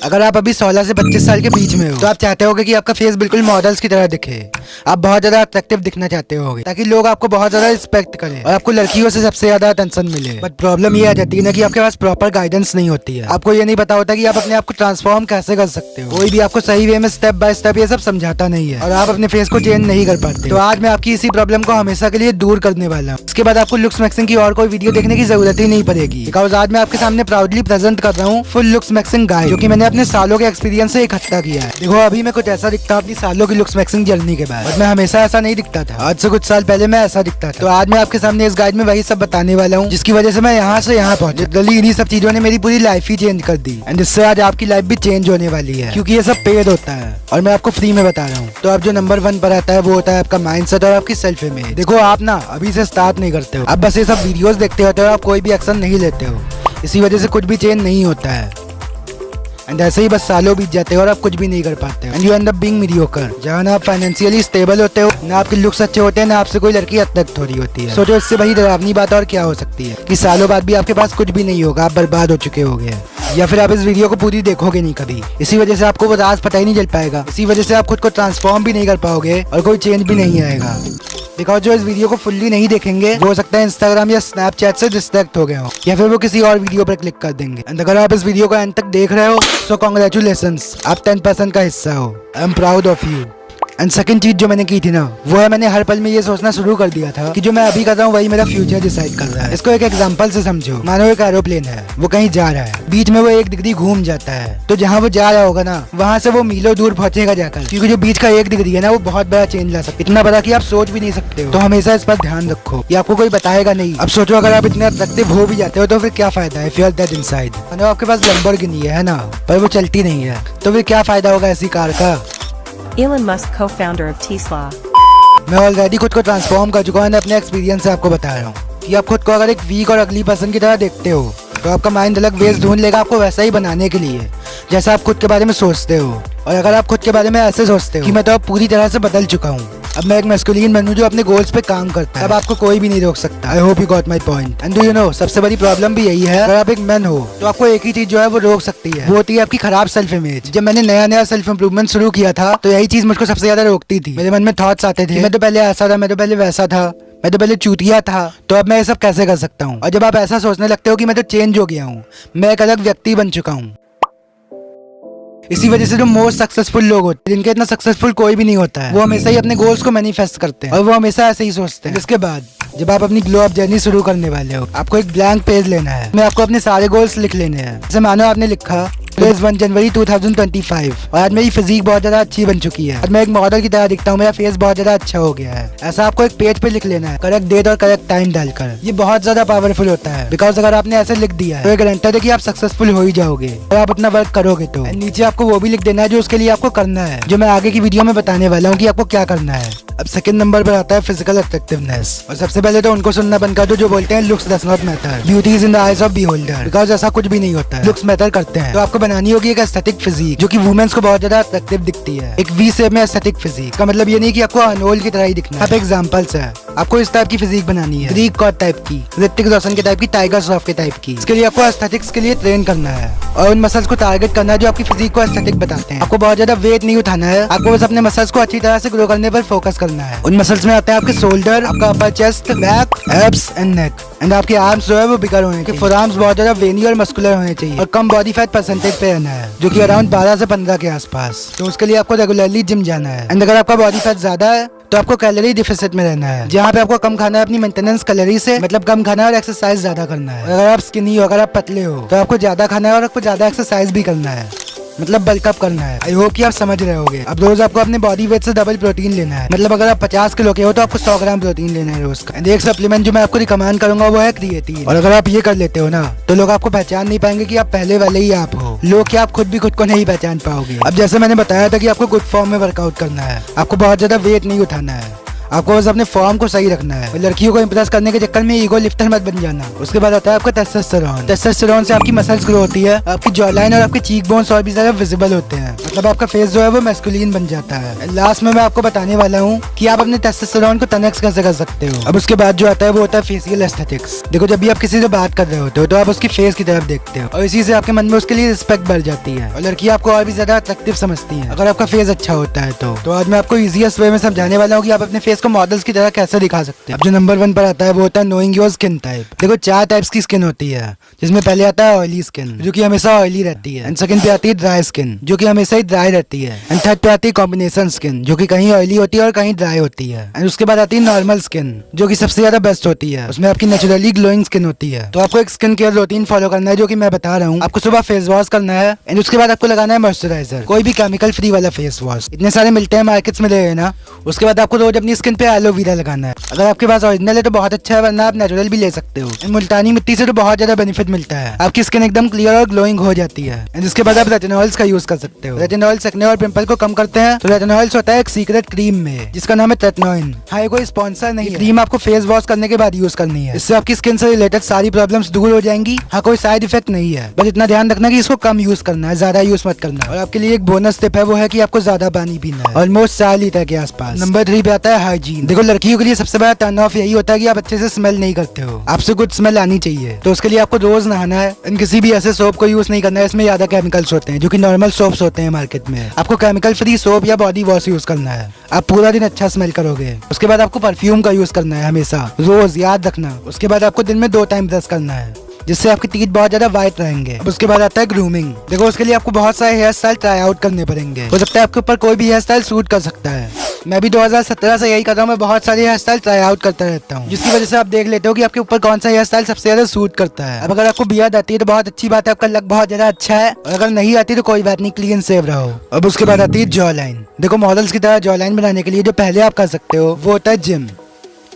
अगर आप अभी 16 से 25 साल के बीच में हो तो आप चाहते होगे कि आपका फेस बिल्कुल मॉडल्स की तरह दिखे। आप बहुत ज्यादा अट्रैक्टिव दिखना चाहते होगे ताकि लोग आपको बहुत ज्यादा रिस्पेक्ट करें और आपको लड़कियों से सबसे ज्यादा अटेंशन मिले। बट प्रॉब्लम ये आ जाती है ना कि आपके पास प्रॉपर गाइडेंस नहीं होती है। आपको ये नहीं पता होता कि आप अपने आप को ट्रांसफॉर्म कैसे कर सकते हो। कोई भी आपको सही वे में स्टेप बाय स्टेप ये सब समझाता नहीं है और आप अपने फेस को चेंज नहीं कर पाते। तो आज मैं आपकी इसी प्रॉब्लम को हमेशा के लिए दूर करने वाला हूँ। इसके बाद आपको लुक्स मैक्सिंग की और कोई वीडियो देखने की जरूरत ही नहीं पड़ेगी। बिकॉज आज मैं आपके सामने प्राउडली प्रेजेंट कर रहा हूँ फुल लुक्स मैक्सिंग गाइड, जो कि मैंने अपने सालों के एक्सपीरियंस से इकट्ठा किया है। देखो अभी मैं कुछ ऐसा दिखता अपनी सालों की लुक्स मैक्सिंग जर्नी के बाद, बट मैं हमेशा ऐसा नहीं दिखता था। आज से कुछ साल पहले मैं ऐसा दिखता था। तो आज मैं आपके सामने इस गाइड में वही सब बताने वाला हूँ जिसकी वजह से मैं यहाँ से यहाँ पहुंचा। लिटरली इन्हीं सब चीजों ने मेरी पूरी लाइफ ही चेंज कर दी एंड इससे आज आपकी लाइफ भी चेंज होने वाली है, क्योंकि ये सब पेड होता है और मैं आपको फ्री में बता रहा हूँ। तो अब जो नंबर 1 पर आता है वो होता है आपका माइंडसेट और आपकी सेल्फ इमेज। देखो आप ना अभी से स्टार्ट नहीं करते हो, आप बस ये सब वीडियोस देखते होते हो, आप कोई भी एक्शन नहीं लेते हो। इसी वजह से कुछ भी चेंज नहीं होता है एंड ऐसे ही बस सालों बीत जाते हो और आप कुछ भी नहीं कर पाते and you and up being mediocre. जहाँ ना आप फाइनेंशियली स्टेबल होते हो, ना आपके लुक्स अच्छे होते हैं, ना आपसे कोई लड़की अट्रैक्ट हो रही होती है। सोचो इससे बड़ी डरावनी बात और क्या हो सकती है कि सालों बाद भी आपके पास कुछ भी नहीं होगा, आप बर्बाद हो चुके होगे या फिर आप इस वीडियो को पूरी देखोगे नहीं कभी। इसी वजह से आपको वो राज पता ही नहीं चल पाएगा। इसी वजह से आप खुद को ट्रांसफॉर्म भी नहीं कर पाओगे और कोई चेंज भी नहीं आएगा। बिकॉज जो इस वीडियो को फुल्ली नहीं देखेंगे वो हो सकता है इंस्टाग्राम या स्नैपचैट से डिस्ट्रैक्ट हो गए हो या फिर वो किसी और वीडियो पर क्लिक कर देंगे। एंड अगर आप इस वीडियो को एंड तक देख रहे हो सो कॉन्ग्रेचुलेशंस, आप 10% का हिस्सा हो। I am proud of you. And second चीज जो मैंने की थी ना वो है मैंने हर पल में ये सोचना शुरू कर दिया था कि जो मैं अभी कर रहा हूँ वही मेरा फ्यूचर डिसाइड कर रहा है। इसको एक एग्जांपल से समझो। मानो एक एरोप्लेन है, वो कहीं जा रहा है, बीच में वो 1 डिग्री घूम जाता है, तो जहाँ वो जा रहा होगा ना वहाँ से वो मीलों दूर पहुंचेगा जाकर, क्योंकि जो बीच का 1 डिग्री है ना वो बहुत बड़ा चेंज ला सकता है, इतना बड़ा कि आप सोच भी नहीं सकते हो। तो हमेशा इस पर ध्यान रखो, ये आपको कोई बताएगा नहीं। अब सोचो अगर आप इतने अट्रैक्टिव हो भी जाते हो तो फिर क्या फायदा है। Fuel that inside. मानो आपके पास लैम्बोर्गिनी है ना, पर वो चलती नहीं है, तो फिर क्या फायदा होगा ऐसी कार का। Elon Musk, co-founder of Tesla. मैं ऑलरेडी खुद को ट्रांसफॉर्म कर चुका हूँ, अपने एक्सपीरियंस से आपको बता रहा हूँ कि आप खुद को अगर एक वीक और अगली पर्सन की तरह देखते हो तो आपका माइंड अलग वेज ढूंढ लेगा आपको वैसा ही बनाने के लिए जैसा आप खुद के बारे में सोचते हो। और अगर आप खुद के बारे में ऐसे सोचते हो कि मैं तो अब पूरी तरह से बदल चुका हूँ, अब मैं एक मैस्कुलिन बनूं जो अपने गोल्स पे काम करता है, अब आपको कोई भी नहीं रोक सकता। I hope you got my point. And do you know सबसे बड़ी प्रॉब्लम भी यही है, अगर आप एक मैन हो तो आपको एक ही चीज जो है वो रोक सकती है, वो होती है आपकी खराब सेल्फ इमेज। जब मैंने नया सेल्फ इंप्रूवमेंट शुरू किया था तो यही चीज मुझको सबसे ज्यादा रोकती थी। मेरे मन में थॉट्स आते थे मैं तो पहले ऐसा था, मैं तो पहले वैसा था, मैं तो पहले चूतिया था, तो अब मैं ये सब कैसे कर सकता हूँ। और जब आप ऐसा सोचने लगते हो कि मैं तो चेंज हो गया हूँ, मैं एक अलग व्यक्ति बन चुका हूँ, इसी वजह से जो मोस्ट सक्सेसफुल लोग होते हैं, जिनके इतना सक्सेसफुल कोई भी नहीं होता है, वो हमेशा ही अपने गोल्स को मैनिफेस्ट करते हैं और वो हमेशा ऐसे ही सोचते हैं। इसके बाद जब आप अपनी ग्लो अप जर्नी शुरू करने वाले हो, आपको एक ब्लैंक पेज लेना है, मैं आपको अपने सारे गोल्स लिख लेने हैं। जैसे मानो आपने लिखा 1 जनवरी 2025 और आज मेरी फिजिक बहुत ज्यादा अच्छी बन चुकी है और मैं एक मॉडल की तरह दिखता हूँ, मेरा फेस बहुत ज्यादा अच्छा हो गया है। ऐसा आपको एक पेज पे लिख लेना है, करेक्ट डेट और करेक्ट टाइम डालकर। ये बहुत ज्यादा पावरफुल होता है बिकॉज अगर आपने ऐसे लिख दिया है तो ये गारंटेड है कि आप सक्सेसफुल हो ही जाओगे और आप अपना वर्क करोगे। तो नीचे आपको वो भी लिख देना है जो उसके लिए आपको करना है, जो मैं आगे की वीडियो में बताने वाला हूँ कि आपको क्या करना है। अब सेकंड नंबर पर आता है फिजिकल अट्रैक्टिवनेस। और सबसे पहले तो उनको सुनना बंद कर दो जो बोलते हैं looks does not matter, beauty is in the eyes of beholder. Because ऐसा कुछ भी नहीं होता है, लुक्स मैटर करते हैं। तो आपको बनानी होगी एक एस्थेटिक फिजिक जो कि वुमेन्स को बहुत ज्यादा अट्रैक्टिव दिखती है, एक वी शेप में एस्थेटिक फिजिक। का मतलब ये नहीं कि आपको अनोल की तरह ही दिखना है। आप एग्जांपल्स है, आपको इस टाइप की फिजिक बनानी है, ग्रीक गॉड टाइप की, ऋतिक रोशन के टाइप की, टाइगर श्रॉफ के टाइप की। इसके लिए आपको एस्थेटिक्स के लिए ट्रेन करना है और उन मसल्स को टारगेट करना है जो आपकी फिजिक को एस्थेटिक बताते हैं। आपको बहुत ज्यादा वेट नहीं उठाना है, आपको बस अपने मसल्स को अच्छी तरह से ग्रो करने पर फोकस करना है। उन मसल्स में आते हैं आपके शोल्डर, आपका अपर chest, back, abs and neck. And आपके आर्म्स जो है वो बिगर होने चाहिए, फोरआर्म्स बहुत ज्यादा वेनी और मस्कुलर होने चाहिए और कम बॉडी फैट परसेंटेज पे रहना है जो कि अराउंड 12 से 15 के आसपास। तो उसके लिए आपको रेगुलरली जिम जाना है। एंड अगर आपका बॉडी फैट ज्यादा है तो आपको कैलोरी डिफिसिट में रहना है, जहाँ पे आपको कम खाना है अपनी मेंटेनेंस कैलोरी से, मतलब कम खाना है और एक्सरसाइज ज्यादा करना है। अगर आप स्किनी हो, अगर आप पतले हो तो आपको ज्यादा खाना है और आपको ज्यादा एक्सरसाइज भी करना है, मतलब बल्कअप करना है। आई होप कि आप समझ रहे होगे। अब रोज आपको अपने बॉडी वेट से डबल प्रोटीन लेना है, मतलब अगर आप 50 किलो के हो तो आपको 100 ग्राम प्रोटीन लेना है रोज का। एक सप्लीमेंट जो मैं आपको रिकमेंड करूंगा वो है क्रिएटिन। और अगर आप ये कर लेते हो ना तो लोग आपको पहचान नहीं पाएंगे कि आप पहले वाले ही आप हो, लोग कि आप खुद भी खुद को नहीं पहचान पाओगे। अब जैसे मैंने बताया था कि आपको गुड फॉर्म में वर्कआउट करना है, आपको बहुत ज्यादा वेट नहीं उठाना है, आपको बस अपने फॉर्म को सही रखना है और लड़कियों को इंप्रेस करने के चक्कर में ईगो लिफ्टर मत बन जाना। उसके बाद आता है आपका टेस्टोस्टेरोन। टेस्टोस्टेरोन से आपकी मसल्स ग्रो होती है, आपकी जॉ लाइन और आपके चीक बोन्स और भी ज्यादा विजिबल होते हैं, मतलब आपका फेस जो है वो मैस्कुलिन बन जाता है। लास्ट में मैं आपको बताने वाला हूँ कि आप अपने टेस्टोस्टेरोन को 10x कैसे कर सकते हो। अब उसके बाद जो आता है वो होता है फेशियल एस्थेटिक्स। देखो जब भी आप किसी से बात कर रहे होते हो तो आप उसकी फेस की तरफ देखते हो और इसी से आपके मन में उसके लिए रिस्पेक्ट बढ़ जाती है और लड़की आपको और भी ज्यादा अट्रैक्टिव समझती है अगर आपका फेस अच्छा होता है। तो आज मैं आपको इजीएस्ट वे में समझाने वाला हूँ कि आप अपने फेस को मॉडल्स की तरह कैसे दिखा सकते हैं। अब जो नंबर 1 पर आता है वो होता है नोइंग योर स्किन टाइप। देखो 4 टाइप्स की स्किन होती है, जिसमें पहले आता है ऑयली स्किन जो कि हमेशा ऑयली रहती है, एंड सेकंड पे आती है ड्राई स्किन जो कि हमेशा ही ड्राई रहती है, एंड थर्ड पे आती है कॉम्बिनेशन स्किन जो कि कहीं ऑयली होती है और कहीं ड्राई होती है, एंड उसके बाद आती है नॉर्मल स्किन जो कि सबसे ज्यादा बेस्ट होती है, उसमें आपकी नेचुरली ग्लोइंग स्किन होती है। तो आपको एक स्किन केयर रूटीन फॉलो करना है जो कि मैं बता रहा हूँ। आपको सुबह फेस वॉश करना है एंड उसके बाद आपको लगाना है मॉइस्चराइजर, कोई भी केमिकल फ्री वाला फेस वॉश, इतने सारे मिलते हैं मार्केट्स में, ले ना। उसके बाद आपको रोज अपनी स्किन पे एलोवेरा लगाना है, अगर आपके पास ओरिजिनल है तो बहुत अच्छा है, वरना आप नेचुरल भी ले सकते हो। मुल्तानी मिट्टी से तो बहुत ज्यादा बेनिफिट मिलता है, आपकी स्किन एकदम क्लियर और ग्लोइंग हो जाती है। एंड इसके बाद आप रेटिनॉल्स का यूज कर सकते हो। रेटिनॉल एक्ने और पिंपल को कम करते हैं। तो रेटिनॉल्स होता है एक सीक्रेट क्रीम में जिसका नाम है टेटनॉइन। हाँ ये कोई स्पॉन्सर नहीं है, क्रीम आपको फेस वॉश करने के बाद यूज करनी है, इससे आपकी स्किन से रिलेटेड सारी प्रॉब्लम्स दूर हो जाएंगी। हाँ कोई साइड इफेक्ट नहीं है, बस इतना ध्यान रखना कि इसको कम यूज करना है, ज्यादा यूज मत करना। और आपके लिए एक बोनस टिप है, वो है कि आपको ज्यादा पानी पीना है, ऑलमोस्ट 4 लीटर के आसपास। नंबर 3 पे आता है हाइजीन। देखो लड़कियों के लिए सबसे बड़ा टर्न ऑफ यही होता है कि आप अच्छे से स्मेल नहीं करते हो, आपसे कुछ स्मेल आनी चाहिए। तो उसके लिए आपको रोज नहाना है, किसी भी ऐसे सोप को यूज नहीं करना है, इसमें ज्यादा केमिकल्स होते हैं जो कि नॉर्मल सोप्स होते हैं मार्केट में। आपको केमिकल फ्री सोप या बॉडी वॉश यूज करना है, आप पूरा दिन अच्छा स्मेल करोगे। उसके बाद आपको परफ्यूम का यूज करना है हमेशा, रोज याद रखना। उसके बाद आपको दिन में 2 टाइम ब्रश करना है, जिससे आपके टीथ बहुत ज्यादा वाइट रहेंगे। अब उसके बाद आता है ग्रूमिंग। देखो उसके लिए आपको बहुत सारे हेयर स्टाइल ट्राई आउट करने पड़ेंगे, हो सकता है आपके ऊपर कोई भी हेयर स्टाइल सूट कर सकता है। मैं भी 2017 से यही कर रहा हूँ, मैं बहुत सारे हेयर स्टाइल ट्राई आउट करता रहता हूँ, जिसकी वजह से आप देख लेते हो कि आपके ऊपर कौन सा हेयर स्टाइल सबसे ज्यादा सूट करता है। अब अगर आपको बियर्ड आती है तो बहुत अच्छी बात है, आपका लक बहुत ज्यादा अच्छा है, और अगर नहीं आती तो कोई बात नहीं, क्लीन सेव रहो। अब उसके बाद आती है जॉ लाइन। देखो मॉडल्स की तरह जॉ लाइन बनाने के लिए जो पहले आप कर सकते हो वो होता है जिम,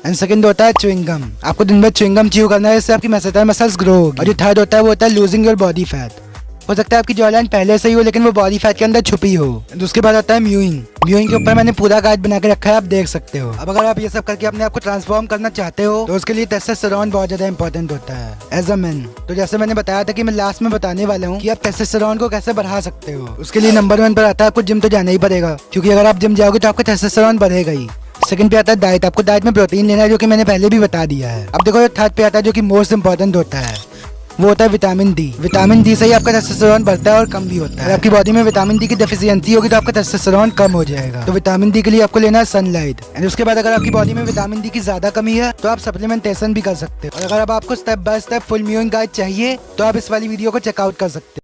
एंड सेकंड होता है च्युइंगम। आपको दिन में च्युइंगम च्यू करना है, इससे आपकी मसल्स ग्रो होगी। और जो थर्ड होता है वो होता है लूजिंग योर बॉडी फैट। हो सकता है आपकी जॉ लाइन पहले से ही हो लेकिन वो बॉडी फैट के अंदर छुपी हो। उसके बाद आता है म्यूइंग। म्यूइंग के ऊपर मैंने पूरा गाइड बना के रखा है, आप देख सकते हो। अब अगर आप ये सब करके अपने आप को ट्रांसफॉर्म करना चाहते हो तो उसके लिए टेस्टोस्टेरोन बहुत ज्यादा इंपॉर्टेंट होता है एज अ मैन। तो जैसे मैंने बताया था कि मैं लास्ट में बताने वाला हूँ कि आप टेस्टोस्टेरोन को कैसे बढ़ा सकते हो। उसके लिए नंबर 1 पर आता है आपको जिम तो जाना ही पड़ेगा, क्योंकि अगर आप जिम जाओगे तो आपका टेस्टोस्टेरोन बढ़ेगा ही। सेकंड पे आता है डाइट, आपको डाइट में प्रोटीन लेना है जो कि मैंने पहले भी बता दिया है। अब देखो थर्ड पे आता है जो कि मोस्ट इंपॉर्टेंट होता है, वो होता है विटामिन डी। विटामिन डी से ही आपका टेस्टोस्टेरोन बढ़ता है और कम भी होता है। आपकी बॉडी में विटामिन डी की डेफिशिएंसी होगी तो आपका टेस्टोस्टेरोन कम हो जाएगा। तो विटामिन डी के लिए आपको लेना है सनलाइट, एंड उसके बाद अगर आपकी बॉडी में विटामिन डी की ज्यादा कमी है तो आप सप्लीमेंटेशन भी कर सकते हो। और अगर अब आपको step by step full mowing guide चाहिए तो आप इस वाली वीडियो को चेकआउट कर सकते हो।